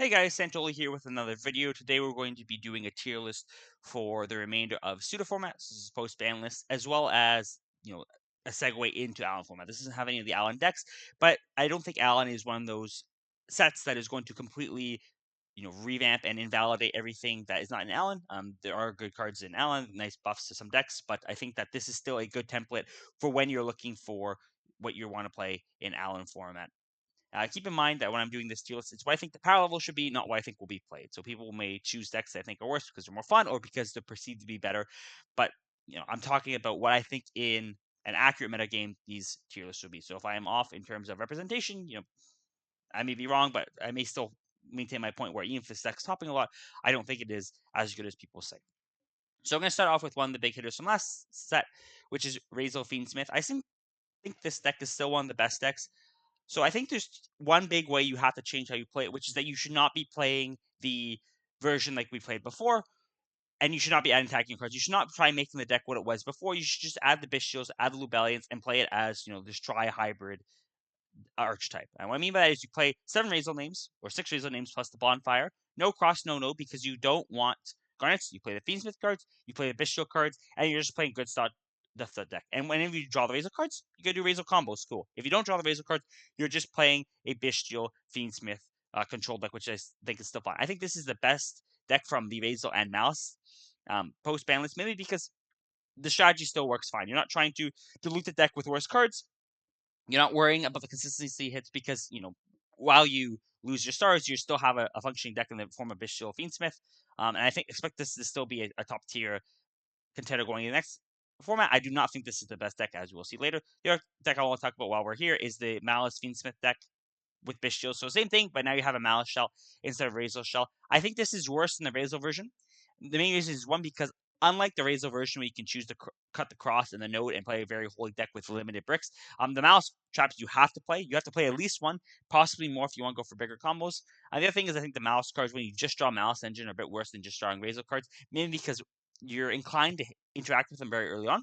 Hey guys, Santoli here with another video. Today we're going to be doing a tier list for the remainder of pseudo formats. This is post Banlist, as well as a segue into ALIN format. This doesn't have any of the ALIN decks, but I don't think ALIN is one of those sets that is going to completely revamp and invalidate everything that is not in ALIN. There are good cards in ALIN, nice buffs to some decks, but I think that this is still a good template for when you're looking for what you want to play in ALIN format. Keep in mind that when I'm doing this tier list, it's what I think the power level should be, not what I think will be played. So people may choose decks that I think are worse because they're more fun or because they're perceived to be better. But I'm talking about what I think in an accurate meta game these tier lists should be. So if I am off in terms of representation, I may be wrong, but I may still maintain my point where even if this deck's topping a lot, I don't think it is as good as people say. So I'm going to start off with one of the big hitters from last set, which is Raisel Fiendsmith. I think this deck is still one of the best decks. So I think there's one big way you have to change how you play it, which is that you should not be playing the version like we played before, and you should not be adding attacking cards. You should not try making the deck what it was before. You should just add the Bestials, add the Lubellians, and play it as this tri-hybrid archetype. And what I mean by that is you play 7 Raisel names or 6 Raisel names plus the Bonfire. No cross, no, because you don't want Garnets. You play the Fiendsmith cards, you play the Bestial cards, and you're just playing good stuff the deck. And whenever you draw the Raisel cards, you can do Raisel combos. Cool. If you don't draw the Raisel cards, you're just playing a Bestial Fiendsmith control deck, which I think is still fine. I think this is the best deck from the Raisel and Malice post Banlist, maybe because the strategy still works fine. You're not trying to dilute the deck with worse cards. You're not worrying about the consistency hits because, while you lose your stars, you still have a functioning deck in the form of Bestial Fiendsmith. And I expect this to still be a top tier contender going in the next format. I do not think this is the best deck, as we'll see later. The other deck I want to talk about while we're here is the Malice Fiendsmith deck with Bestial. So same thing, but now you have a Malice shell instead of Raisel shell. I think this is worse than the Raisel version. The main reason is one, because unlike the Raisel version where you can choose to cut the cross and the node and play a very holy deck with limited bricks, the Malice traps you have to play. You have to play at least one, possibly more if you want to go for bigger combos. The other thing is I think the Malice cards, when you just draw Malice Engine, are a bit worse than just drawing Raisel cards, mainly because you're inclined to interact with them very early on.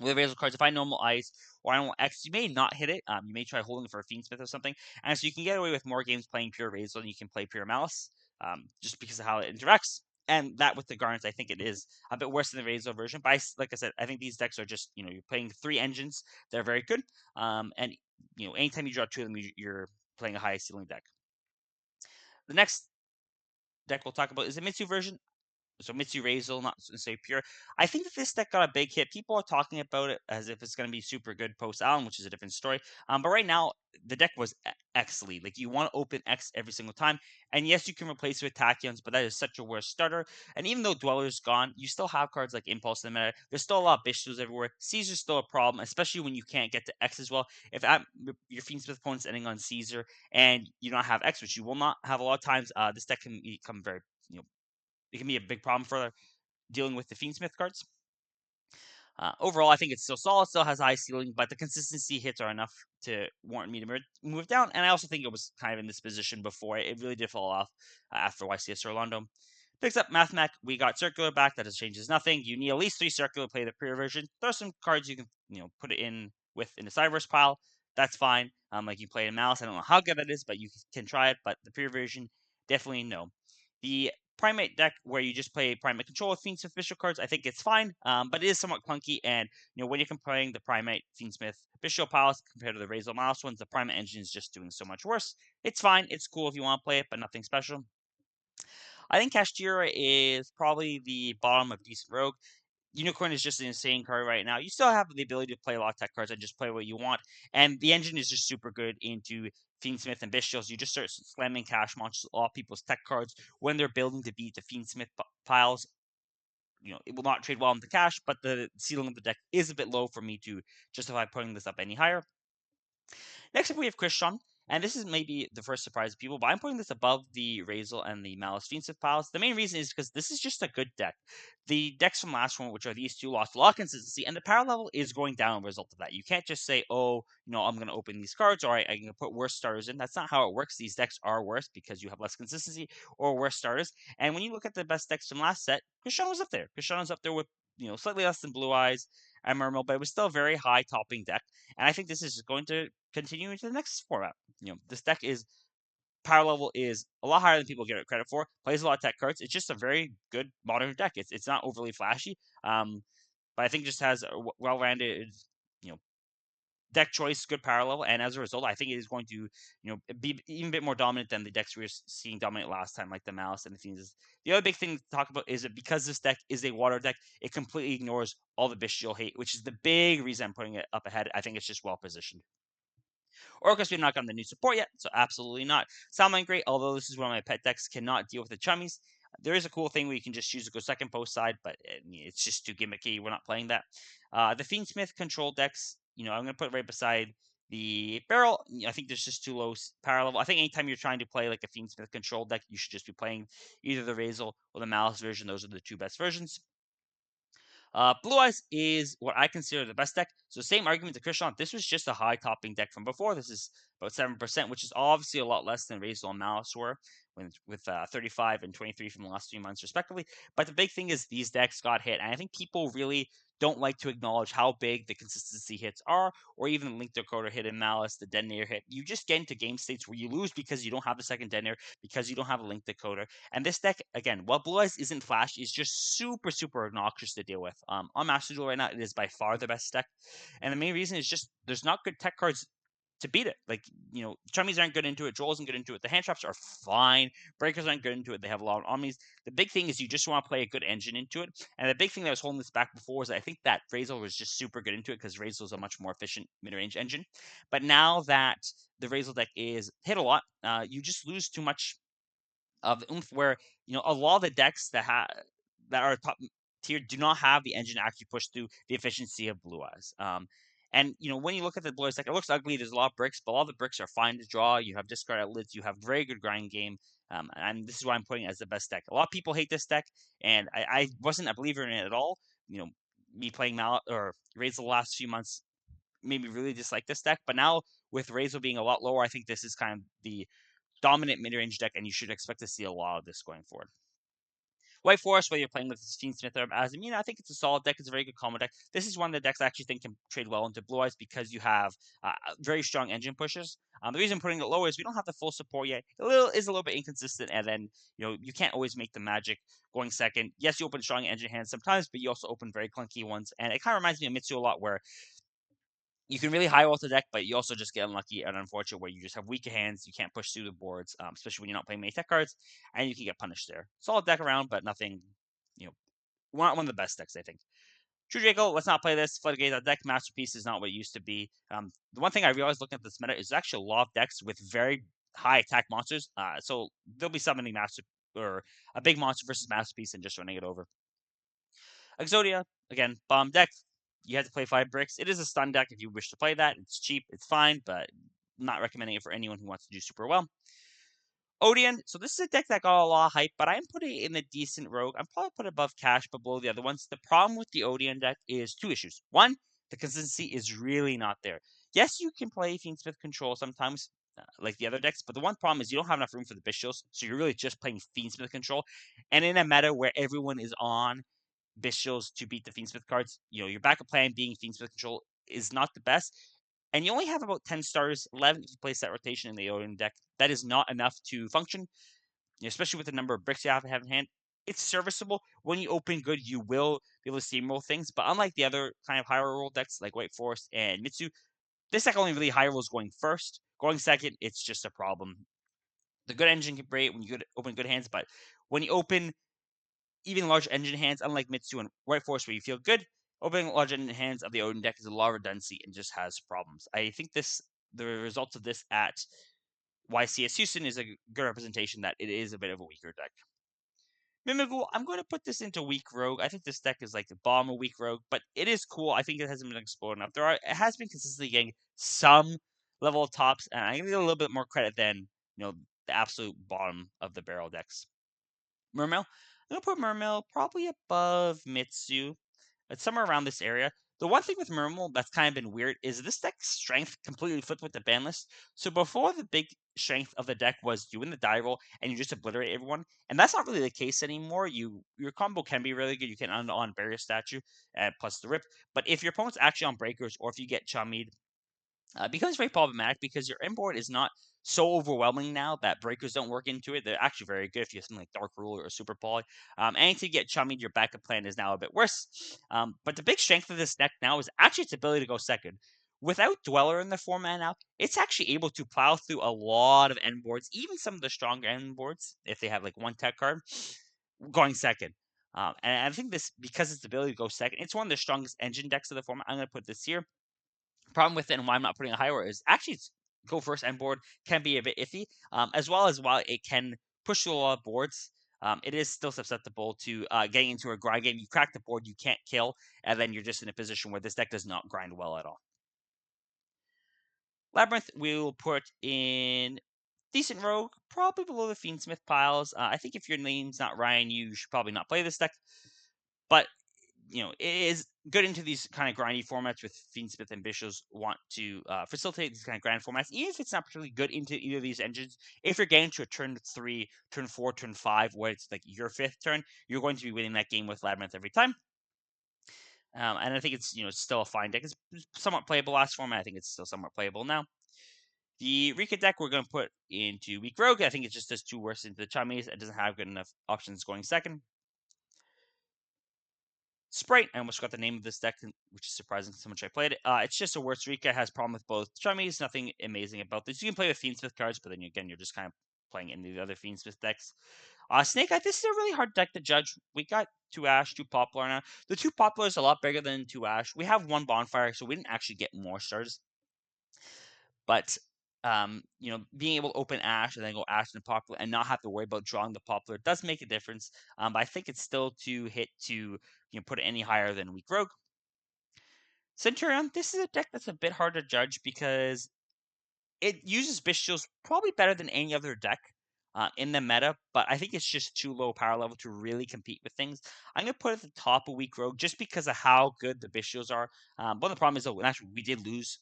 With Raisel cards, if I normal ice or I normal X, you may not hit it. You may try holding for a Fiendsmith or something. And so you can get away with more games playing pure Raisel than you can play pure Malice, just because of how it interacts. And that with the Garnets, I think it is a bit worse than the Raisel version. But like I said, I think these decks are just, you're playing 3 engines. They're very good. And, anytime you draw 2 of them, you're playing a high ceiling deck. The next deck we'll talk about is the Mitsu version. So Mitsu Raisel, not to say pure. I think that this deck got a big hit. People are talking about it as if it's going to be super good post ALIN, which is a different story. But right now, the deck was X lead. Like, you want to open X every single time. And yes, you can replace it with Tachyons, but that is such a worse starter. And even though Dweller's gone, you still have cards like Impulse in the meta. There's still a lot of Bishops everywhere. Caesar's still a problem, especially when you can't get to X as well. If your Fiendsmith opponent's ending on Caesar and you don't have X, which you will not have a lot of times, this deck can become very, it can be a big problem for dealing with the Fiendsmith cards. Overall, I think it's still solid, still has a high ceiling, but the consistency hits are enough to warrant me to move it down. And I also think it was kind of in this position before. It really did fall off after YCS Orlando. Picks up Mathmech. We got Circular back. That just changes nothing. You need at least 3 Circular to play the pre version. There are some cards you can put it in the Cyberse pile. That's fine. Like you play in Malice. I don't know how good that is, but you can try it. But the pre version, definitely no. The Primate deck where you just play Primate Control with Fiendsmith Bishop cards, I think it's fine, but it is somewhat clunky. And when you're comparing the Primate Fiendsmith Bishop piles compared to the Raisel Mouse ones, the Primate engine is just doing so much worse. It's fine, it's cool if you want to play it, but nothing special. I think Kashtira is probably the bottom of decent rogue. Unicorn is just an insane card right now. You still have the ability to play a lot of tech cards and just play what you want. And the engine is just super good into Fiendsmith and Bestials. You just start slamming cash monsters, a lot of people's tech cards when they're building to beat the Fiendsmith piles. It will not trade well into cash, but the ceiling of the deck is a bit low for me to justify putting this up any higher. Next up, we have Christian. And this is maybe the first surprise of people, but I'm putting this above the Raisel and the Malice Fiendsmith piles. The main reason is because this is just a good deck. The decks from last one, which are these two, lost a lot of consistency, and the power level is going down as a result of that. You can't just say, oh, I'm going to open these cards, or I can put worse starters in. That's not how it works. These decks are worse because you have less consistency or worse starters. And when you look at the best decks from last set, Christian was up there. Christian was up there with, slightly less than Blue Eyes and Mermail, but it was still a very high topping deck. And I think this is going to continue into the next format. This deck is power level is a lot higher than people give it credit for. Plays a lot of tech cards. It's just a very good modern deck. It's not overly flashy, but I think just has a well-rounded, you know, deck choice, good power level, and as a result, I think it is going to, be even a bit more dominant than the decks we were seeing dominate last time, like the Malice and the Fiends. The other big thing to talk about is that because this deck is a water deck, it completely ignores all the bestial hate, which is the big reason I'm putting it up ahead. I think it's just well positioned. Orcus, we've not gotten the new support yet, so absolutely not. Salmon Great, although this is one of my pet decks, cannot deal with the chummies. There is a cool thing where you can just choose to go second post side, but it's just too gimmicky. We're not playing that. The Fiendsmith control decks, I'm going to put right beside the barrel. I think there's just too low power level. I think anytime you're trying to play like a Fiendsmith control deck, you should just be playing either the Raisel or the Malice version. Those are the two best versions. Blue Eyes is what I consider the best deck. So same argument to Krishan. This was just a high topping deck from before. This is about 7%, which is obviously a lot less than Raisel and Malice were with 35 and 23 from the last 3 months, respectively. But the big thing is these decks got hit, and I think people really don't like to acknowledge how big the consistency hits are, or even the Link Decoder hit in Malice, the Detonator hit. You just get into game states where you lose because you don't have the second Detonator, because you don't have a Link Decoder. And this deck, again, while Blue Eyes isn't flashy, it's just super, super obnoxious to deal with. On Master Duel right now, it is by far the best deck. And the main reason is just there's not good tech cards to beat it. Like, Chummies aren't good into it, Joel isn't good into it, the hand traps are fine, Breakers aren't good into it, they have a lot of omnis. The big thing is you just want to play a good engine into it. And the big thing that was holding this back before was I think that Raisel was just super good into it because Raisel is a much more efficient mid-range engine. But now that the Raisel deck is hit a lot, you just lose too much of the oomph where, a lot of the decks that are top tier do not have the engine actually push through the efficiency of Blue Eyes. And when you look at the Blue Eyes deck, it looks ugly. There's a lot of bricks, but all the bricks are fine to draw. You have discard outlets. You have very good grind game. And this is why I'm putting it as the best deck. A lot of people hate this deck, and I wasn't a believer in it at all. Me playing or Raids the last few months made me really dislike this deck. But now with Raisel being a lot lower, I think this is kind of the dominant mid-range deck, and you should expect to see a lot of this going forward. White Forest, whether you're playing with Fiendsmith or Azamina, I think it's a solid deck. It's a very good combo deck. This is one of the decks I actually think can trade well into Blue Eyes because you have very strong engine pushes. The reason I'm putting it lower is we don't have the full support yet. It is a little bit inconsistent, and then you can't always make the magic going second. Yes, you open strong engine hands sometimes, but you also open very clunky ones, and it kind of reminds me of Mitsu a lot, where you can really high roll the deck, but you also just get unlucky and unfortunate where you just have weaker hands. You can't push through the boards, especially when you're not playing many tech cards, and you can get punished there. Solid deck around, but nothing, one of the best decks, I think. True Draco, let's not play this. Floodgate, that deck masterpiece is not what it used to be. The one thing I realized looking at this meta is actually a lot of decks with very high attack monsters. So they'll be summoning master or a big monster versus masterpiece and just running it over. Exodia, again, bomb deck. You have to play 5 bricks. It is a stun deck if you wish to play that. It's cheap, it's fine, but not recommending it for anyone who wants to do super well. Odion, so this is a deck that got a lot of hype, but I'm putting it in the decent rogue. I'm probably put above Cash, but below the other ones. The problem with the Odion deck is 2 issues. One, the consistency is really not there. Yes, you can play Fiendsmith Control sometimes, like the other decks, but the one problem is you don't have enough room for the Bestials, so you're really just playing Fiendsmith Control. And in a meta where everyone is on Bestials to beat the Fiendsmith cards, your backup plan being Fiendsmith Control is not the best. And you only have about 10 stars, 11 if you place that rotation in the Odion deck. That is not enough to function, especially with the number of bricks you have to have in hand. It's serviceable. When you open good, you will be able to steamroll things. But unlike the other kind of higher roll decks like White Forest and Mitsu, this deck only really high rolls going first. Going second, it's just a problem. The good engine can break when you open good hands, but when you open even large engine hands, unlike Mitsu and White Force, where you feel good, opening large engine hands of the Odion deck is a lot of redundancy and just has problems. I think the results of this at YCS Houston is a good representation that it is a bit of a weaker deck. Mimigu, I'm going to put this into weak rogue. I think this deck is like the bottom of weak rogue, but it is cool. I think it hasn't been explored enough. It has been consistently getting some level of tops, and I give it a little bit more credit than the absolute bottom of the barrel decks. Mermail, I'm gonna put Mermail probably above Mitsu. It's somewhere around this area. The one thing with Mermail that's kind of been weird is this deck's strength completely flipped with the Banlist. So before, the big strength of the deck was you win the die roll and you just obliterate everyone, and that's not really the case anymore. Your combo can be really good. You can on Barrier Statue plus the Rip, but if your opponent's actually on Breakers or if you get chummied, it becomes very problematic because your inboard is not so overwhelming now that breakers don't work into it. They're actually very good if you have something like Dark Ruler or Super Poly. Anything to get chummied, your backup plan is now a bit worse. But the big strength of this deck now is actually its ability to go second. Without Dweller in the format now, it's actually able to plow through a lot of end boards, even some of the stronger end boards, if they have like one tech card, going second. And I think this, because its ability to go second, it's one of the strongest engine decks of the format. I'm going to put this here. Problem with it and why I'm not putting a higher is actually its go first end board can be a bit iffy, as well as while it can push through a lot of boards. It is still susceptible to getting into a grind game. You crack the board, you can't kill, and then you're just in a position where this deck does not grind well at all. Labyrinth, we'll put in decent rogue, probably below the Fiendsmith piles. I think if your name's not Ryan, you should probably not play this deck. But it is good into these kind of grindy formats with Fiendsmith and Bishops want to facilitate these kind of grand formats, even if it's not particularly good into either of these engines. If you're getting to a turn 3, turn 4, turn 5, where it's like your 5th turn, you're going to be winning that game with Labyrinth every time. And I think it's still a fine deck. It's somewhat playable last format. I think it's still somewhat playable now. The Rika deck we're going to put into Weak Rogue. I think it just does 2 worse into the Chummies. It doesn't have good enough options going second. Sprite, I almost got the name of this deck, which is surprising so much I played it. It's just a worse Rika. It has problem with both Chummies. Nothing amazing about this. You can play with Fiendsmith cards, but then again, you're just kind of playing into the other Fiendsmith decks. Snake Eye, this is a really hard deck to judge. We got 2 Ash, 2 Poplar now. The 2 Poplar is a lot bigger than 2 Ash. We have 1 Bonfire, so we didn't actually get more stars. But being able to open Ash and then go Ash and Poplar and not have to worry about drawing the Poplar does make a difference. But I think it's still too hit to put it any higher than Weak Rogue. Centurion, this is a deck that's a bit hard to judge because it uses Bishios probably better than any other deck in the meta, but I think it's just too low power level to really compete with things. I'm going to put it at the top of Weak Rogue just because of how good the Bishios are. But the problem is, though, actually, we did lose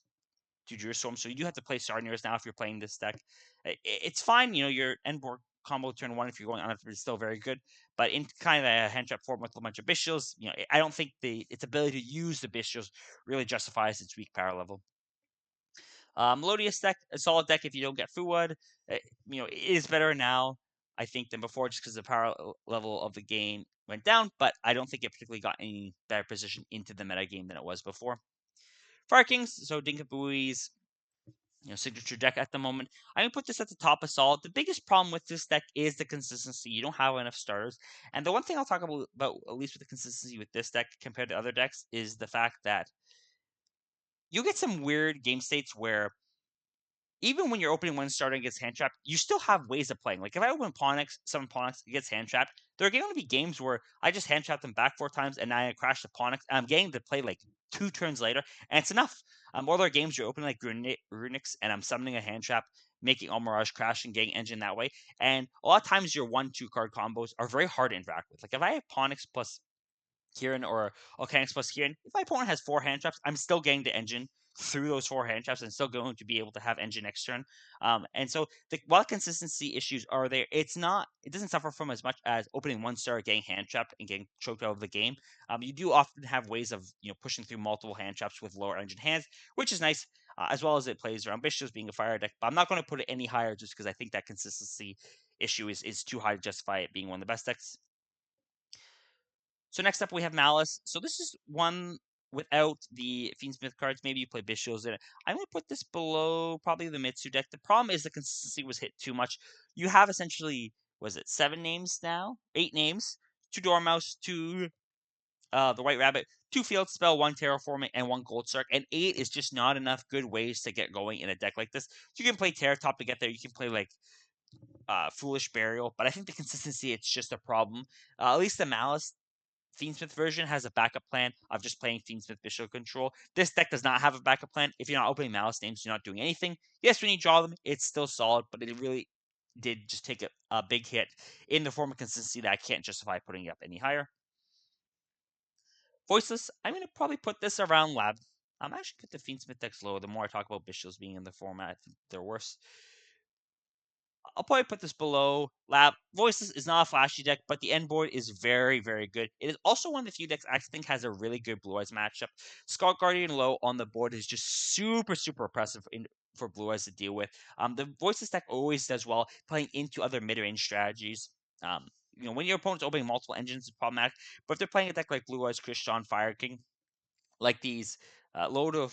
to Jerusalem, so you do have to play Sarniers now if you're playing this deck. It's fine, your end board combo turn 1 if you're going on it is still very good, but in kind of a hand trap form with a bunch of Bishios, I don't think its ability to use the Bishios really justifies its weak power level. Melodious deck, a solid deck if you don't get Fuwad. It is better now, I think, than before, just because the power level of the game went down, but I don't think it particularly got any better position into the meta game than it was before. Fire Kings, so Dinkabui's signature deck at the moment. I'm going to put this at the top of solid. The biggest problem with this deck is the consistency. You don't have enough starters. And the one thing I'll talk about at least with the consistency with this deck compared to other decks, is the fact that you get some weird game states where even when you're opening one starter and gets hand trapped, you still have ways of playing. Like if I open summon Ponix, it gets hand trapped. There are going to be games where I just hand trap them back 4 times and I crash the Ponix, and I'm getting to play like 2 turns later, and it's enough. Or there are games you're opening like Runix and I'm summoning a hand trap, making All Mirage crash and getting engine that way. And a lot of times your 1-2 card combos are very hard to interact with. Like if I have Ponix plus Kieran or Volcanics plus Kieran, if my opponent has 4 hand traps, I'm still getting the engine through those 4 hand traps and still going to be able to have engine next turn. And so while consistency issues are there, it doesn't suffer from as much as opening 1 star, getting hand trapped and getting choked out of the game. You do often have ways of pushing through multiple hand traps with lower engine hands, which is nice, as well as it plays around Bishops being a fire deck. But I'm not going to put it any higher just because I think that consistency issue is too high to justify it being one of the best decks. So next up we have Malice. So this is one without the Fiendsmith cards. Maybe you play Bishios in it. I'm going to put this below probably the Mitsu deck. The problem is the consistency was hit too much. You have essentially, 7 names now? 8 names. 2 Dormouse, 2 the White Rabbit, 2 Field Spell, 1 Terraforming, and 1 Gold Shark. And 8 is just not enough good ways to get going in a deck like this. You can play Terra Top to get there. You can play like Foolish Burial, but I think the consistency, it's just a problem. At least the Malice Fiendsmith version has a backup plan of just playing Fiendsmith Bishop control. This deck does not have a backup plan. If you're not opening Malice names, you're not doing anything. Yes, when you draw them, it's still solid, but it really did just take a big hit in the form of consistency that I can't justify putting it up any higher. Voiceless, I'm going to probably put this around Lab. I'm actually put the Fiendsmith decks lower. The more I talk about Bishops being in the format, I think they're worse. I'll probably put this below Lab. Voiceless is not a flashy deck, but the end board is very, very good. It is also one of the few decks I think has a really good Blue Eyes matchup. Skull Guardian low on the board is just super, super oppressive for Blue Eyes to deal with. The Voiceless deck always does well playing into other mid-range strategies. When your opponent's opening multiple engines, it's problematic. But if they're playing a deck like Blue Eyes, Krishan, Fire King, like these low to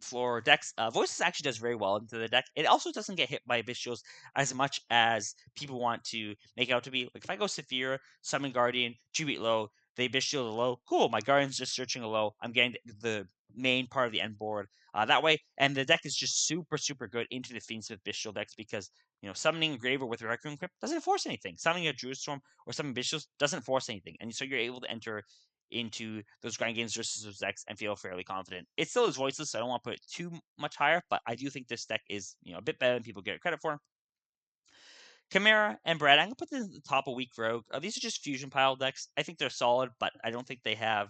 floor decks, Voices actually does very well into the deck. It also doesn't get hit by Bestials as much as people want to make it out to be. Like if I go Saphira, Summon Guardian, Tribute low, they Bestial the low, cool, my Guardian's just searching a low. I'm getting the main part of the end board that way, and the deck is just super, super good into the Fiendsmith Bestial decks because, summoning a Graver with Requiem Crypt doesn't force anything. Summoning a Druid Storm or summoning Bestials doesn't force anything, and so you're able to enter into those grind games versus those decks and feel fairly confident. It still is Voiceless, so I don't want to put it too much higher, but I do think this deck is, a bit better than people get credit for. Chimera and Brad, I'm going to put this at the top of Weak Rogue. These are just fusion pile decks. I think they're solid, but I don't think they have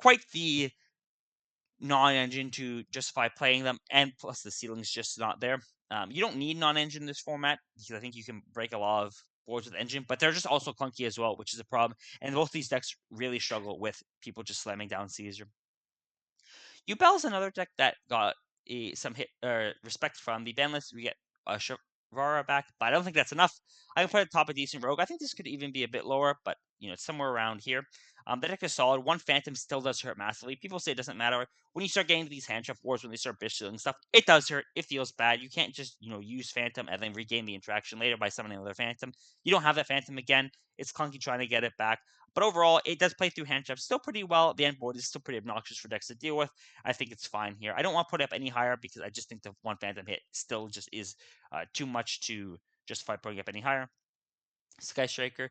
quite the non-engine to justify playing them, and plus the ceiling's just not there. You don't need non-engine in this format because I think you can break a lot of boards with engine, but they're just also clunky as well, which is a problem. And both these decks really struggle with people just slamming down Caesar. Ubel is another deck that got some respect from the ban list. We get Shavara back, but I don't think that's enough. I can put it top a decent rogue. I think this could even be a bit lower, but it's somewhere around here. The deck is solid. One Phantom still does hurt massively. People say it doesn't matter. When you start getting to these hand trap wars, when they start bishop and stuff, it does hurt. It feels bad. You can't just use Phantom and then regain the interaction later by summoning another Phantom. You don't have that Phantom again. It's clunky trying to get it back. But overall, it does play through hand traps still pretty well. The end board is still pretty obnoxious for decks to deal with. I think it's fine here. I don't want to put it up any higher because I just think the one Phantom hit still just is too much to justify putting up any higher. Sky Striker,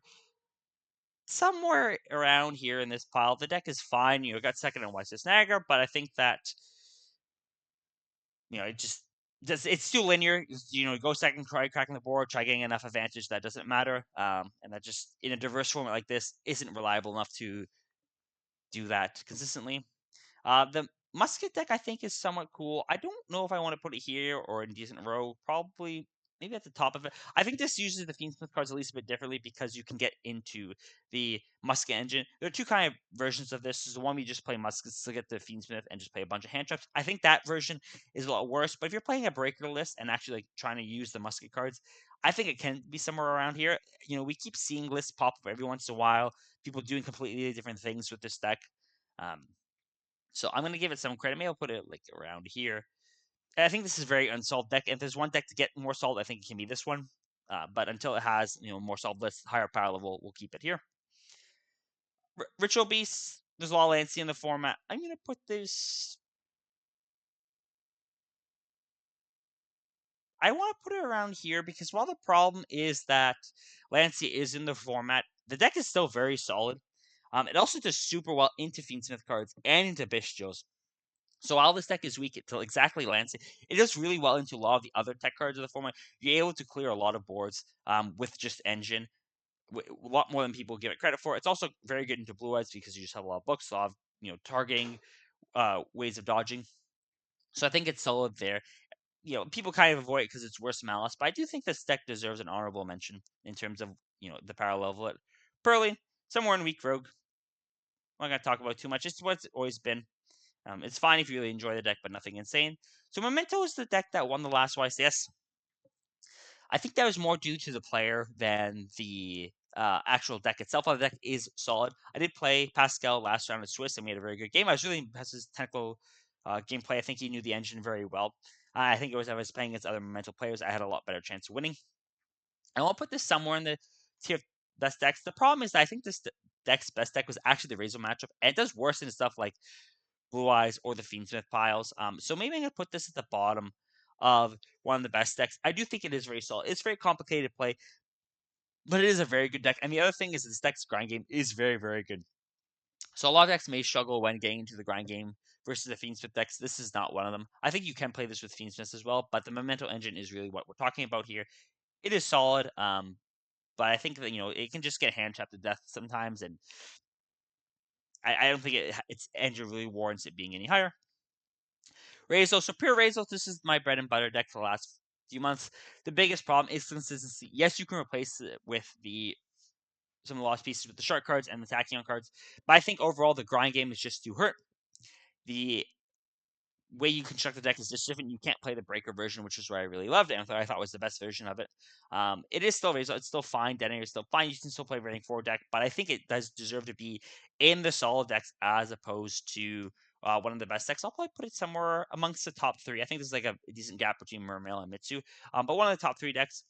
somewhere around here in this pile. The deck is fine. Got second on Voiceless Niagara, but I think that it just it's too linear. Go second, try cracking the board, try getting enough advantage. That doesn't matter. And that just in a diverse format like this isn't reliable enough to do that consistently. The musket deck I think is somewhat cool. I don't know if I want to put it here or in a decent row. Probably maybe at the top of it. I think this uses the Fiendsmith cards at least a bit differently because you can get into the musket engine. There are two kind of versions of this. There's the one we just play muskets to get the Fiendsmith and just play a bunch of hand traps. I think that version is a lot worse. But if you're playing a breaker list and actually like trying to use the musket cards, I think it can be somewhere around here. We keep seeing lists pop up every once in a while. People doing completely different things with this deck. So I'm going to give it some credit. Maybe I'll put it like around here. I think this is a very unsolved deck. If there's one deck to get more solved, I think it can be this one. But until it has more solved lists, higher power level, we'll keep it here. Ritual Beasts. There's a lot of Lancey in the format. I'm going to put this. I want to put it around here because while the problem is that Lancey is in the format, the deck is still very solid. It also does super well into Fiendsmith cards and into Bestials. So while this deck is weak to exactly Lancey, it does really well into a lot of the other tech cards of the format. You're able to clear a lot of boards with just engine, a lot more than people give it credit for. It's also very good into Blue Eyes because you just have a lot of books, a lot of targeting, ways of dodging. So I think it's solid there. People kind of avoid it because it's worse than Malice, but I do think this deck deserves an honorable mention in terms of the power level. Pearly, somewhere in weak rogue. I'm not gonna talk about too much. It's what it's always been. It's fine if you really enjoy the deck, but nothing insane. So Memento is the deck that won the last YCS. I think that was more due to the player than the actual deck itself. The deck is solid. I did play Pascal last round at Swiss, and we had a very good game. I was really impressed with his technical gameplay. I think he knew the engine very well. I think I was playing against other Memento players, I had a lot better chance of winning. I will put this somewhere in the tier of best decks. The problem is that I think this deck's best deck was actually the Raisel matchup, and it does worse in stuff like Blue Eyes or the Fiendsmith piles. So maybe I'm going to put this at the bottom of one of the best decks. I do think it is very solid. It's very complicated to play, but it is a very good deck. And the other thing is this deck's grind game is very, very good. So a lot of decks may struggle when getting into the grind game versus the Fiendsmith decks. This is not one of them. I think you can play this with Fiendsmith as well, but the Memento engine is really what we're talking about here. It is solid, but I think that it can just get hand trapped to death sometimes, and I don't think its engine really warrants it being any higher. Raisel, so pure Raisel, this is my bread and butter deck for the last few months. The biggest problem is consistency. Yes, you can replace it with some of the lost pieces with the shark cards and the Tachyon cards, but I think overall the grind game is just too hurt. The way you construct the deck is just different. You can't play the breaker version, which is what I really loved, and I thought was the best version of it. It is still Raisel, it's still fine. Detonator is still fine. You can still play Rating 4 deck, but I think it does deserve to be in the solid decks as opposed to one of the best decks. I'll probably put it somewhere amongst the top 3. I think there's like a decent gap between Mermail and Mitsu, but one of the top 3 decks.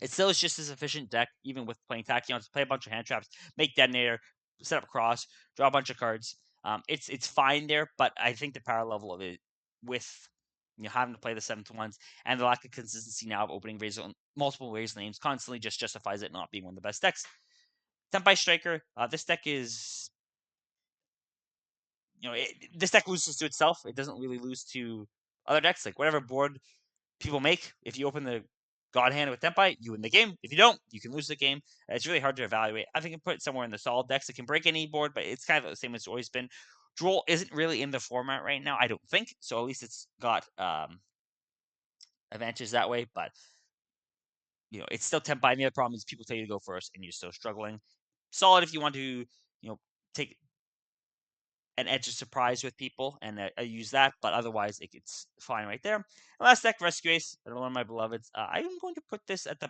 It still is just as efficient deck, even with playing Tachyons. Play a bunch of hand traps, make Detonator, set up cross, draw a bunch of cards. It's fine there, but I think the power level of it, with having to play the 7-1s and the lack of consistency now of opening Raisel, multiple Raisel names constantly just justifies it not being one of the best decks. Tenpai Striker, this deck is, this deck loses to itself. It doesn't really lose to other decks. Like whatever board people make, if you open the God Hand with Tenpai, you win the game. If you don't, you can lose the game. It's really hard to evaluate. I think I can put it somewhere in the solid decks. It can break any board, but it's kind of the same as it's always been. Droll isn't really in the format right now, I don't think. So at least it's got advantages that way. But it's still Tenpai. The other problem is people tell you to go first, and you're still struggling. Solid if you want to, take an edge of surprise with people and use that, but otherwise it's fine right there. And last deck, Rescue Ace, another one of my beloveds. I'm going to put this at the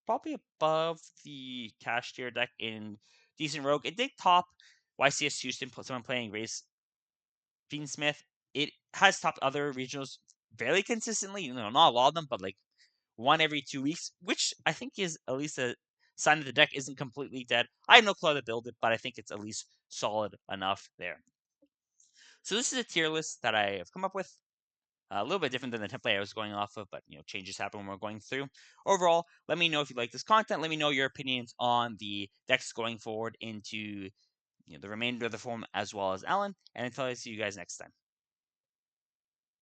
probably above the Kashtira deck in decent rogue. It did top YCS Houston, someone playing race Fiendsmith. It has topped other regionals fairly consistently. Not a lot of them, but like one every 2 weeks, which I think is at least a sign that the deck isn't completely dead. I have no clue how to build it, but I think it's at least solid enough there. So this is a tier list that I have come up with. A little bit different than the template I was going off of, but changes happen when we're going through. Overall, let me know if you like this content. Let me know your opinions on the decks going forward into the remainder of the form as well as ALIN. And until I see you guys next time.